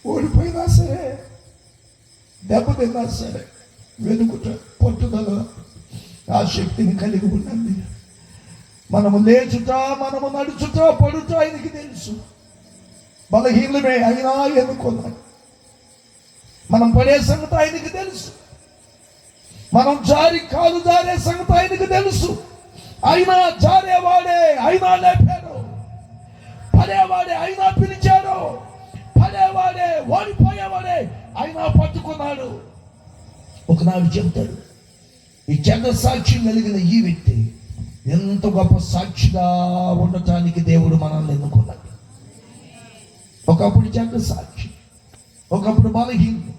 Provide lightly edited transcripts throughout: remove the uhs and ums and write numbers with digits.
ఓడిపోయినా సరే, దెబ్బతిన్నా సరే వెనుకుట పట్టుదల ఆ శక్తిని కలిగి ఉన్నది. మనము లేచుట, మనము నడుచుట, పడుట ఆయనకి తెలుసు. బలహీనమే అయినా ఎన్నుకున్నాడు. మనం పడే సంగతి ఆయనకి తెలుసు. మనం కాలు జారే సంగతి ఆయనకి తెలుసు. అయినా జారేవాడే అయినా లేపాడు, పడేవాడే అయినా పిలిచాడు, పడేవాడే ఓడిపోయేవాడే అయినా పట్టుకున్నాడు. ఒకనాడు చెబుతాడు, ఈ చెడ్డ సాక్ష్యం కలిగిన ఈ వ్యక్తి ఎంత గొప్ప సాక్షిగా ఉండటానికి దేవుడు మనల్ని ఎన్నుకున్నాడు. ఒకప్పుడు చెడ్డ సాక్షి, ఒకప్పుడు బలహీనుడు,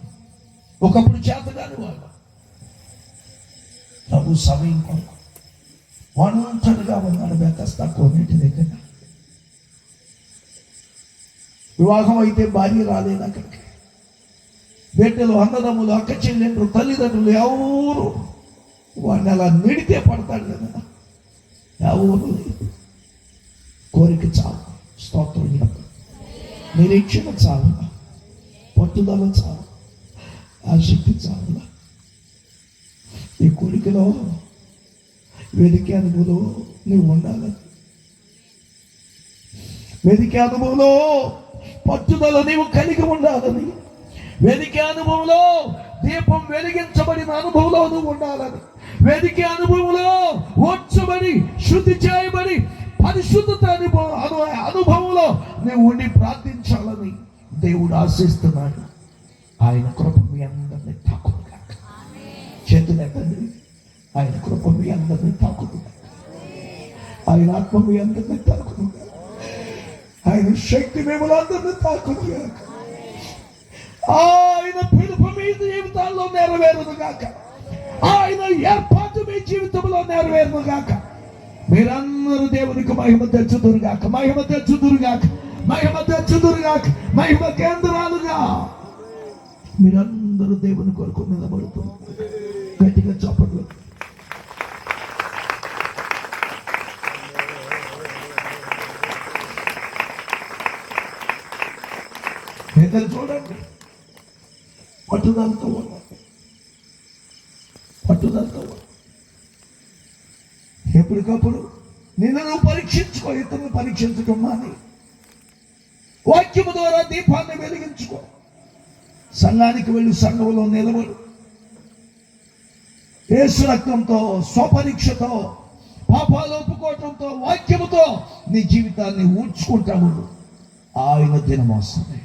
ఒకప్పుడు చేతగాని వాడు. ప్రభు సమయం కొరకు ఒంటరిగా ఉన్నాడు బెతస్దా కోనేటి దగ్గర. వివాహం అయితే భార్య రాలేదు అక్కడికి. బిడ్డలు, అన్నదమ్ములు, అక్క చెల్లెండ్రు, తల్లిదండ్రులు ఎవరు వాడిని అలా నిడితే పడతాడు కదా. ఎవరు లేదు. కోరిక చాలు, స్తోత్రం చెప్పు, నిరీక్షణ చాలు, పట్టుదల చాలు, ఆసక్తి చాలు. ఈ కోరికలో వెదికే అనుభవంలో నువ్వు ఉండాలని, వెదికే అనుభవంలో పట్టుదల నీవు కలిగి ఉండాలని, వెదికే అనుభవంలో దీపం వెలిగించబడిన అనుభవంలో నువ్వు ఉండాలని, వెదికే అనుభవంలో వచ్చబడి శుద్ధి చేయబడి పరిశుద్ధత అనుభవంలో నువ్వు ఉండి ప్రార్థించాలని దేవుడు ఆశిస్తున్నాడు. ఆయన కృప మీ అందరినీ తాకునుగాక. చేతులెత్తండి. ఆయన కృప మీ అందరినీ తాకునుగాక. ఆయన ఆత్మ మీ అందరినీ తాకునుగాక. ఆయన శక్తి మిమ్మల్ని అందరినీ తాకునుగాక. ఆయన పిలుపు మీ జీవితాల్లో నెరవేరునుగాక. ఆయన ఏర్పాటు మీ జీవితంలో నెరవేరునుగాక. మీరందరూ దేవునికి మహిమ తెచ్చుదురుగాక, మహిమ తెచ్చుదురుగాక, మహిమ తెచ్చుదురుగాక, మహిమ కేంద్రాలుగా మీరందరూ దేవుని కొరకు నిలబడుతున్నారు. గట్టిగా చప్పట్లు. పేదలు చూడండి, పట్టుదలతో ఉన్నారు, పట్టుదలతో ఉన్నారు. ఎప్పటికప్పుడు నిన్ను నువ్వు పరీక్షించుకో, ఇతరులను పరీక్షించడం మాని వాక్యము ద్వారా దీపాన్ని వెలిగించుకో. సంఘానికి వెళ్ళి సంఘంలో నిలబడు. యేసు రక్తంతో, స్వపరీక్షతో, పాపాలు ఒప్పుకోవటంతో, వాక్యముతో నీ జీవితాన్ని ఊడ్చుకుంటావు. ఆయన దినం వస్తుంది.